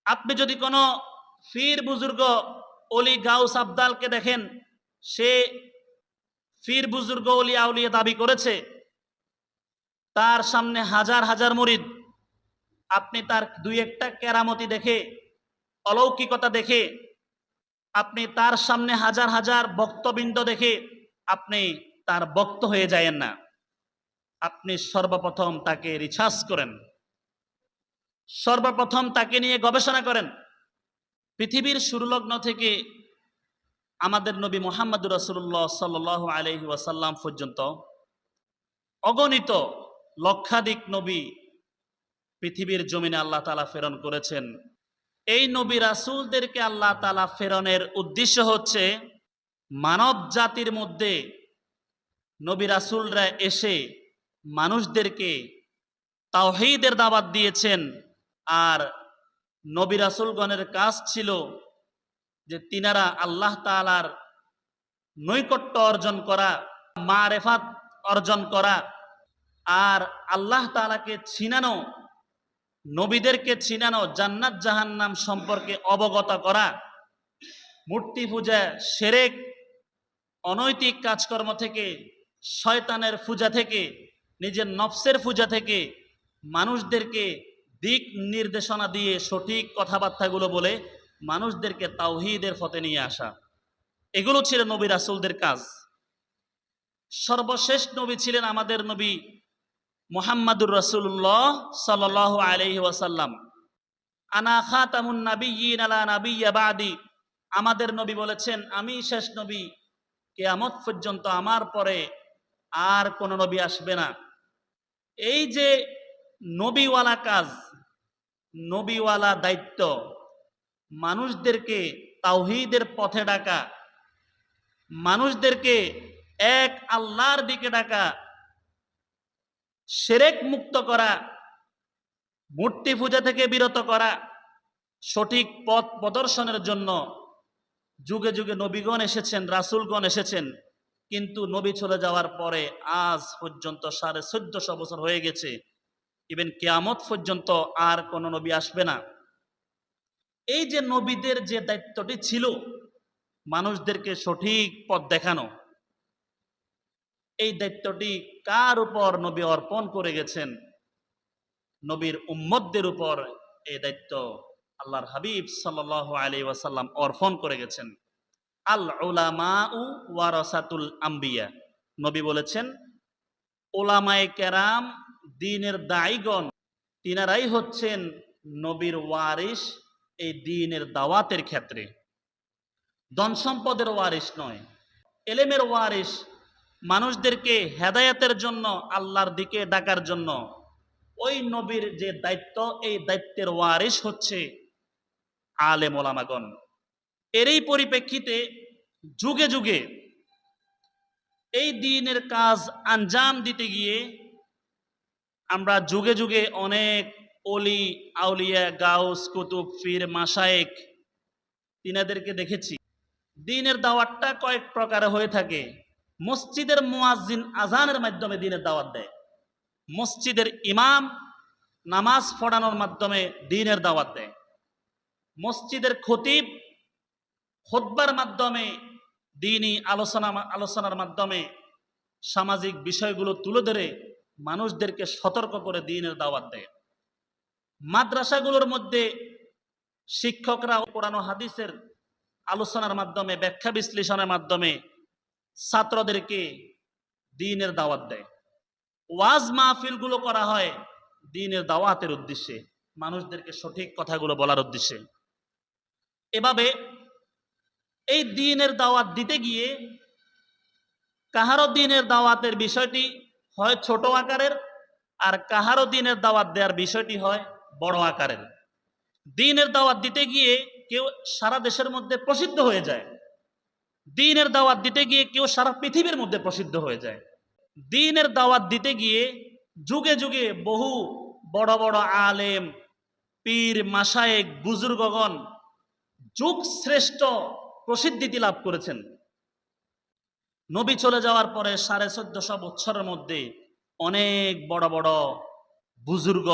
আপনি যদি কোনো পীর বুজুর্গ অলি গাউস আবদালকে দেখেন, সে পীর বুজুর্গ অলি আউলিয়া দাবি করেছে, তার সামনে হাজার হাজার মুরিদ, আপনি তার দুই একটা কেরামতি দেখে, অলৌকিকতা দেখে, আপনি তার সামনে হাজার হাজার ভক্তবৃন্দ দেখে আপনি তার ভক্ত হয়ে যায়েন না। আপনি সর্বপ্রথম তাকে রিসার্চ করেন, সর্বপ্রথম তাকে নিয়ে গবেষণা করেন। পৃথিবীর শুরুলগ্ন থেকে আমাদের নবী মুহাম্মদুর রাসূলুল্লাহ সাল্লাল্লাহু আলাইহি ওয়াসাল্লাম পর্যন্ত অগণিত লক্ষাধিক নবী পৃথিবীর জমিনে আল্লাহ তাআলা প্রেরণ করেছেন। এই নবী রাসূলদেরকে আল্লাহ তাআলা প্রেরণের উদ্দেশ্য হচ্ছে মানব জাতির মধ্যে নবী রাসূলরা এসে মানুষদেরকে তাওহীদের দাওয়াত দিয়েছেন। আর নবী রাসূলগণের কাজ ছিল যে তিনারা আল্লাহ তাআলার নৈকট্য অর্জন করা, মারেফাত অর্জন করা, আর আল্লাহ তাআলাকে চিনানো, নবীদেরকে চিনানো, জান্নাত জাহান্নাম সম্পর্কে অবগত করা, মূর্তি পূজা, শিরক, অনৈতিক কাজকর্ম থেকে, শয়তানের পূজা থেকে, নিজের নফসের পূজা থেকে মানুষদেরকে দিক নির্দেশনা দিয়ে সঠিক কথাবার্তাগুলো বলে মানুষদেরকে তাওহীদের পথে নিয়ে আসা, এগুলো ছিল নবী রাসূলদের কাজ। সর্বশেষ নবী ছিলেন আমাদের নবী মুহাম্মাদুর রাসূলুল্লাহ সাল্লাল্লাহু আলাইহি ওয়াসাল্লাম। আনা খাতামুন নাবিয়্যিন লা নাবিয়্যা বাদি। আমাদের নবী বলেছেন, আমি শেষ নবী, কিয়ামত পর্যন্ত আমার পরে আর কোন নবী আসবে না। এই যে নবীওয়ালা কাজ, নবীওয়ালা দায়িত্ব, মানুষদেরকে তাওহীদের পথে ডাকা, মানুষদেরকে এক আল্লাহর দিকে ডাকা, শিরক মুক্ত করা, মূর্তি পূজা থেকে বিরত করা, সঠিক পথ প্রদর্শনের জন্য যুগে যুগে নবীগণ এসেছেন, রাসূলগণ এসেছেন। কিন্তু নবী চলে যাওয়ার পরে আজ পর্যন্ত 1450 বছর হয়ে গেছে, ইভেন কিয়ামত পর্যন্ত আর কোন নবী আসবে না। এই যে নবীদের যে দায়িত্বটি ছিল মানুষদেরকে সঠিক পথ দেখানো, এই দায়িত্বটি কার উপর নবী অর্পণ করে গেছেন? নবীর উম্মতদের উপর এই দায়িত্ব আল্লাহর হাবিব সাল্লাল্লাহু আলাইহি ওয়াসাল্লাম অর্পণ করে গেছেন। আল উলামাউ ওয়ারাসাতুল আম্বিয়া। নবী বলেছেন, উলামায়ে কেরাম, দ্বীনের দায়ীগণ, তিনারাই হচ্ছেন নবীর ওয়ারিস এই দ্বীনের দাওয়াতের ক্ষেত্রে। ধন সম্পদের ওয়ারিস নয়, এলেমের ওয়ারিস, মানুষদেরকে হেদায়েতের জন্য, আল্লাহর দিকে ডাকার জন্য ওই নবীর যে দায়িত্ব, এই দায়িত্বের ওয়ারিস হচ্ছে আলেম ওলামাগণ। এরই পরিপ্রেক্ষিতে যুগে যুগে এই দ্বীনের কাজ আঞ্জাম দিতে গিয়ে আমরা যুগে যুগে অনেক অলি আউলিয়া, গাউস, কুতুব, পীর, মাশায়েখ তিনাদেরকে দেখেছি। দ্বীনের দাওয়াতটা কয়েক প্রকারে হয়ে থাকে। মসজিদের মুয়াজ্জিন আজানের মাধ্যমে দ্বীনের দাওয়াত দেয়, মসজিদের ইমাম নামাজ পড়ানোর মাধ্যমে দ্বীনের দাওয়াত দেয়, মসজিদের খতিব খুতবার মাধ্যমে, দ্বীনি আলোচনার মাধ্যমে সামাজিক বিষয়গুলো তুলে ধরে মানুষদেরকে সতর্ক করে দ্বীনের দাওয়াত দেয়। মাদ্রাসাগুলোর মধ্যে শিক্ষকরা কোরআন ও হাদিসের আলোচনার মাধ্যমে, ব্যাখ্যা বিশ্লেষণের মাধ্যমে ছাত্রদেরকে দ্বীনের দাওয়াত দেয়। ওয়াজ মাহফিলগুলো করা হয় দ্বীনের দাওয়াতের উদ্দেশ্যে, মানুষদেরকে সঠিক কথাগুলো বলার উদ্দেশ্যে। এভাবে এই দ্বীনের দাওয়াত দিতে গিয়ে কাহারো দ্বীনের দাওয়াতের বিষয়টি হয় ছোট আকারের, আর কাহারো দ্বীনের দাওয়াত দেওয়ার বিষয়টি হয় বড় আকারের। দ্বীনের দাওয়াত দিতে গিয়ে কেউ সারা দেশের মধ্যে প্রসিদ্ধ হয়ে যায়, দ্বীনের দাওয়াত দিতে গিয়ে কেউ সারা পৃথিবীর মধ্যে প্রসিদ্ধ হয়ে যায়। দ্বীনের দাওয়াত দিতে গিয়ে যুগে যুগে বহু বড় বড় আলেম, পীর, মাশায়েখ, বুজুর্গগণ যুগ শ্রেষ্ঠ প্রসিদ্ধি লাভ করেছেন। নবী চলে যাওয়ার পরে 1450 বছরের মধ্যে অনেক বড় বড় বুজুর্গ,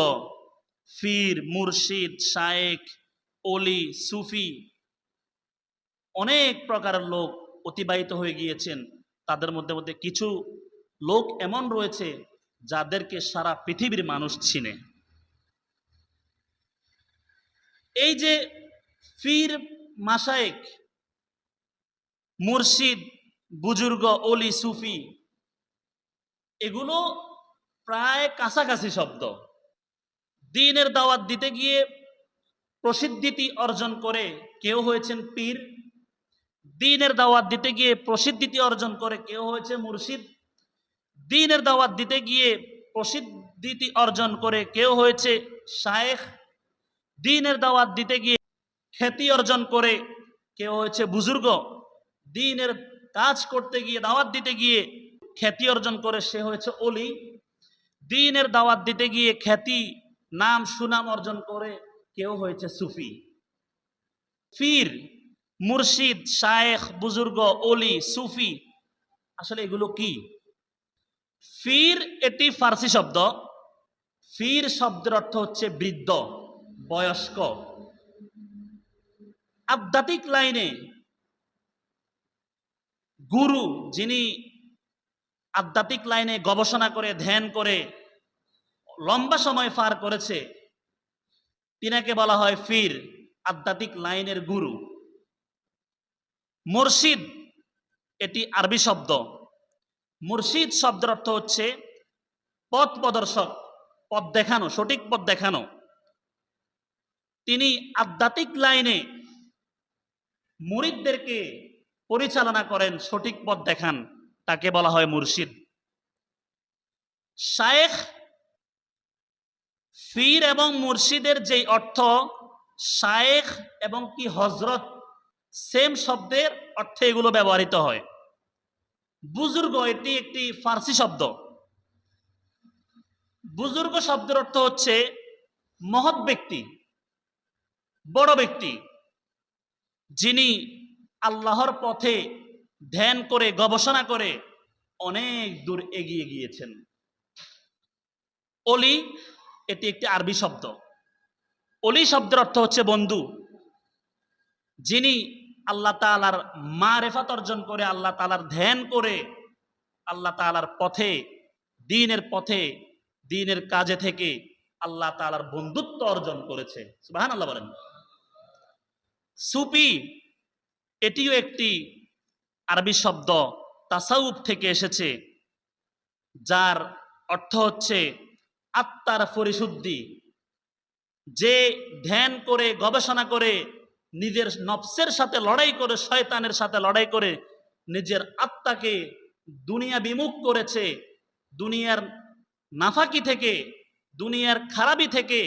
পীর, মুর্শিদ, শায়েখ, অলি, সুফি, অনেক প্রকারের লোক অতিবাহিত হয়ে গিয়েছেন। তাদের মধ্যে মধ্যে কিছু লোক এমন রয়েছে যাদেরকে সারা পৃথিবীর মানুষ চিনে। এই যে পীর, মাশায়েখ, মুর্শিদ, বুজুর্গ, অলি, সুফি, এগুলো প্রায় কাছাকাছি শব্দ। দ্বীনের দাওয়াত দিতে গিয়ে প্রসিদ্ধি অর্জন করে কেউ হয়েছেন পীর, দ্বীনের দাওয়াত দিতে গিয়ে প্রসিদ্ধি অর্জন করে কেউ হয়েছে মুর্শিদ, দ্বীনের দাওয়াত দিতে গিয়ে প্রসিদ্ধি অর্জন করে কেউ হয়েছে শায়েখ, দ্বীনের দাওয়াত দিতে গিয়ে খ্যাতি অর্জন করে কেউ হয়েছে বুজুর্গ, দ্বীনের কাজ করতে গিয়ে দাওয়াত দিতে গিয়ে খ্যাতি অর্জন করে সে হয়েছে অলি, দ্বীনের দাওয়াত দিতে গিয়ে খ্যাতি, নাম, সুনাম অর্জন করে কেউ হয়েছে সুফি। পীর, মুর্শিদ, শায়েখ, বুজুর্গ, অলি, সুফি, আসলে এগুলো কি? পীর এটি ফার্সি শব্দ। পীর শব্দের অর্থ হচ্ছে বৃদ্ধ, বয়স্ক। আধ্যাত্মিক লাইনে গুরু, যিনি আধ্যাত্মিক লাইনে গবেষণা করে ধ্যান করে লম্বা সময় পার করেছে, তিনাকে বলা হয় পীর, আধ্যাত্মিক লাইনের গুরু। মুর্শিদ এটি আরবি শব্দ। মুর্শিদ শব্দের অর্থ হচ্ছে পথ প্রদর্শক, পথ দেখানো, সঠিক পথ দেখানো। তিনি আধ্যাত্মিক লাইনে মুরিদদেরকে পরিচালনা করেন, সঠিক পথ দেখান, তাকে বলা হয় মুর্শিদ। শায়েখ, পীর এবং মুর্শিদের যেই অর্থ, শায়েখ এবং কি হজরত সেম শব্দের অর্থে এগুলো ব্যবহৃত হয়। বুজুর্গ এটি একটি ফার্সি শব্দ। বুজুর্গ শব্দের অর্থ হচ্ছে মহৎ ব্যক্তি, বড় ব্যক্তি, যিনি আল্লাহর পথে ধ্যান করে গবেষণা করে অনেক দূর এগিয়ে গিয়েছেন। অলি এটি একটি আরবি শব্দ। অলি শব্দের অর্থ হচ্ছে বন্ধু, যিনি আল্লাহ তাআলার মারেফাত অর্জন করে, আল্লাহ তাআলার ধ্যান করে, আল্লাহ তাআলার পথে, দ্বীনের পথে, দ্বীনের কাজে থেকে আল্লাহ তাআলার বন্ধুত্ব অর্জন করেছে। সুবহানাল্লাহ বলেন। সুফি এটিও একটি আরবি শব্দ, তাসাউফ থেকে এসেছে, যার অর্থ হচ্ছে আত্মার পরিশুদ্ধি। যে ধ্যান করে গবেষণা করে নিজের নফসের সাথে লড়াই করে, শয়তানের সাথে লড়াই করে নিজের আত্মাকে দুনিয়া বিমুখ করেছে, দুনিয়ার নাফাকি থেকে, দুনিয়ার খারাপি থেকে,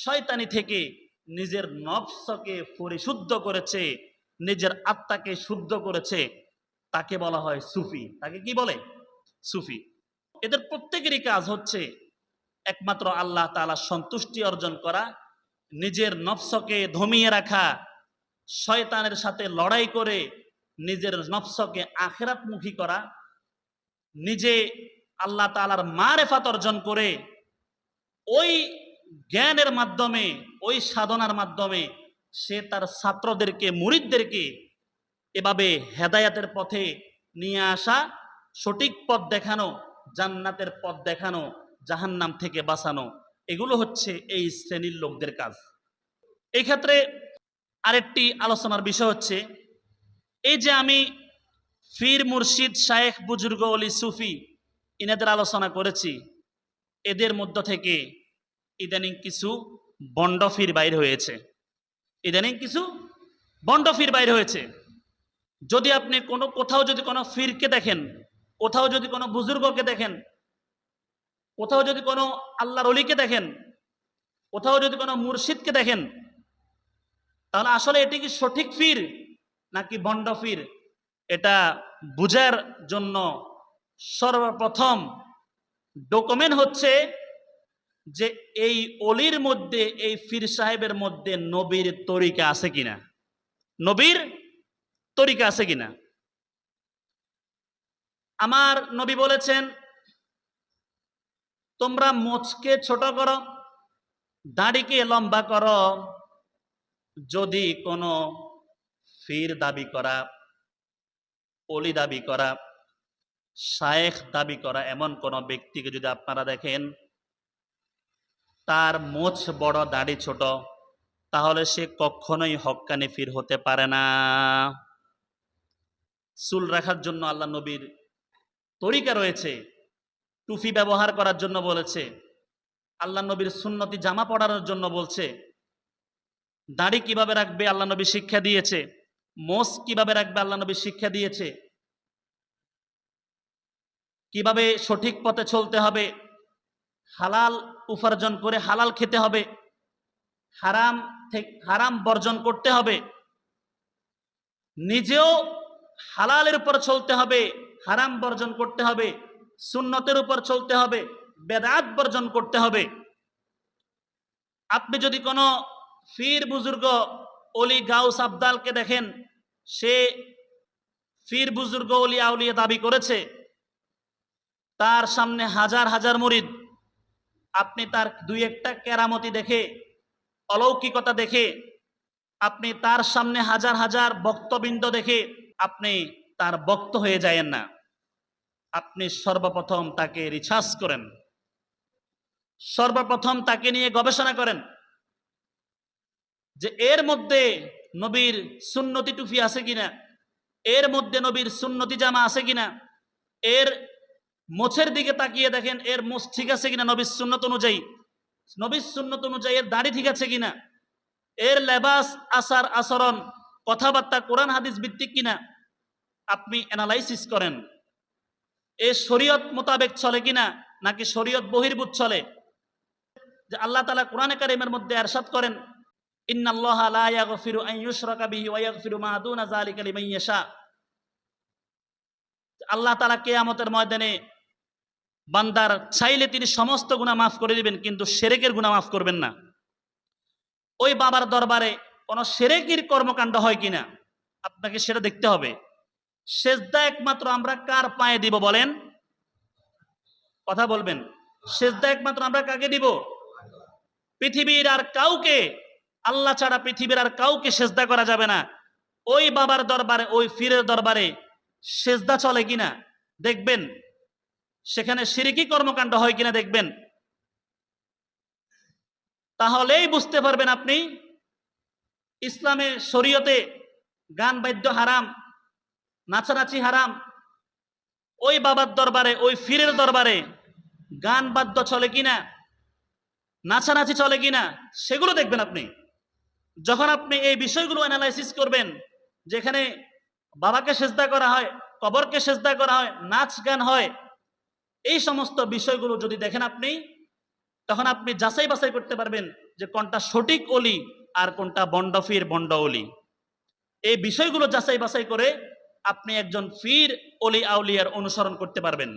শয়তানি থেকে নিজের নফসকে পরিশুদ্ধ করেছে, নিজের আত্মাকে শুদ্ধ করেছে, তাকে বলা হয় সুফি। তাকে কি বলে? সুফি। এদের প্রত্যেকেরই কাজ হচ্ছে একমাত্র আল্লাহ তাআলার সন্তুষ্টি অর্জন করা, নিজের নফসকে দমিয়ে রাখা, শয়তানের সাথে লড়াই করে নিজের নফসকে আখিরাতমুখী করা, নিজে আল্লাহ তাআলার মারেফাত অর্জন করে ওই জ্ঞানের মাধ্যমে, ওই সাধনার মাধ্যমে সে তার ছাত্রদেরকে, মুরিদদেরকে এভাবে হেদায়াতের পথে নিয়ে আসা, সঠিক পথ দেখানো, জান্নাতের পথ দেখানো, জাহান্নাম থেকে বাঁচানো, এগুলো হচ্ছে এই শ্রেণীর লোকদের কাজ। এই ক্ষেত্রে আরেকটি আলোচনার বিষয় হচ্ছে, এই যে আমি পীর, মুর্শিদ, শায়েখ, বুজুর্গ, অলি, সুফি ইনাদের আলোচনা করেছি, এদের মধ্য থেকে ইদানিং কিছু বন্ড পীর বাইর হয়েছে। ইদানিং কিছু বন্ড পীর বাইর হয়েছে। যদি আপনি কোথাও যদি কোনো পীরকে দেখেন, কোথাও যদি কোনো বুজুর্গকে দেখেন, কোথাও যদি কোনো আল্লাহর অলিকে দেখেন, কোথাও যদি কোনো মুর্শিদকে দেখেন, তাহলে আসলে এটি কি সঠিক পীর নাকি বন্ড পীর, এটা বুঝার জন্য সর্বপ্রথম ডকুমেন্ট হচ্ছে যে এই অলির মধ্যে, এই পীর সাহেবের মধ্যে নবীর তরিকা আছে কিনা, নবীর তরিকা আছে কিনা। আমার নবী বলেছেন, তোমরা মোচকে ছোট করো, দাড়িকে লম্বা করো যদি কোনো ফির দাবি করা, অলি দাবি করা, শায়েখ দাবি করা এমন কোন ব্যক্তিকে যদি আপনারা দেখেন তার মোছ বড় দাড়ি ছোট, তাহলে সে কখনোই হক্কানি ফির হতে পারে না। চুল রাখার জন্য আল্লাহ নবীর তরিকা রয়েছে, টুপি ব্যবহার করার জন্য বলেছে, আল্লাহ নবীর সুন্নতি জামা পরানোর জন্য বলছে। দাড়ি কিভাবে রাখবে আল্লাহ নবী শিক্ষা দিয়েছে, মোষ কিভাবে রাখবে আল্লাহ নবী শিক্ষা দিয়েছে, কিভাবে সঠিক পথে চলতে হবে, হালাল উপার্জন করে হালাল খেতে হবে, হারাম বর্জন করতে হবে, নিজেও হালালের উপর চলতে হবে, হারাম বর্জন করতে হবে, সুন্নতের উপর চলতে হবে, বেদাত বর্জন করতে হবে। আপনি যদি কোনো ফির বুজুর্গ অলি গাউস আবদালকে দেখেন, সে ফির বুজুর্গ অলি আউলিয়া দাবি করেছে, তার সামনে হাজার হাজার মুরিদ, আপনি তার দুই একটা কেরামতি দেখে, অলৌকিকতা দেখে, আপনি তার সামনে হাজার হাজার ভক্তবৃন্দ দেখে আপনি তার ভক্ত হয়ে যায়েন না। আপনি সর্বপ্রথম তাকে রিসার্চ করেন, সর্বপ্রথম তাকে নিয়ে গবেষণা করেন যে এর মধ্যে নবীর সুন্নতি টুপি আছে কিনা, এর মধ্যে নবীর সুন্নতি জামা আছে কিনা, এর মোছের দিকে তাকিয়ে দেখেন এর মোছ ঠিক আছে কিনা নবীর সুন্নত অনুযায়ী, নবীর সুন্নত অনুযায়ী এর দাড়ি ঠিক আছে কিনা, এর লেবাস আচার আচরণ কথাবার্তা কোরআন হাদিস ভিত্তিক কিনা, আপনি অ্যানালাইসিস করেন। এ শরীয়ত মোতাবেক চলে কিনা নাকি শরীয়ত বহির্ভূত চলে। যে আল্লাহ তাআলা কোরআনে কারীমের মধ্যে ইরশাদ করেন, ইন্নাল্লাহা লা ইয়াগফিরু আন ইউশরাকা বিহি ওয়া ইয়াগফিরু মা দুনা যালিকা লিমান ইয়াশা। আল্লাহ তাআলা কিয়ামতের ময়দানে বান্দার চাইলে তিনি সমস্ত গুনাহ মাফ করে দিবেন, কিন্তু শিরকের গুনাহ মাফ করবেন না। ওই বাবার দরবারে কোন শিরকের কর্মকাণ্ড হয় কিনা আপনাকে সেটা দেখতে হবে। সেজদা একমাত্র আমরা কার পায়ে দিব বলেন, কথা বলবেন। সেজদা একমাত্র আমরা কাকে দিব? পৃথিবীর আর কাউকে, আল্লাহ ছাড়া পৃথিবীর আর কাউকে সেজদা করা যাবে না। ওই বাবার দরবারে, ওই ফিরের দরবারে সেজদা চলে কিনা দেখবেন, সেখানে শিরকি কর্মকাণ্ড হয় কিনা দেখবেন, তাহলেই বুঝতে পারবেন আপনি ইসলামের শরীয়তে গান বাদ্য হারাম, নাচানাচি হারাম। ওই বাবার দরবারে, ওই ফিরের দরবারে গান বাদ্য চলে কিনা, নাচানাচি চলে কিনা, সেগুলো দেখবেন আপনি। যখন আপনি এই বিষয়গুলো অ্যানালাইসিস করবেন, যেখানে বাবাকে সেজদা করা হয়, কবরকে সেজদা করা হয়, নাচ গান হয়, এই সমস্ত বিষয়গুলো যদি দেখেন আপনি, তখন আপনি যাচাই বাছাই করতে পারবেন যে কোনটা সঠিক অলি আর কোনটা বন্ড ফির, বন্ড অলি। এই বিষয়গুলো যাচাই বাছাই করে আপনি একজন ফির অলি আউলিয়ার অনুসরণ করতে পারবেন।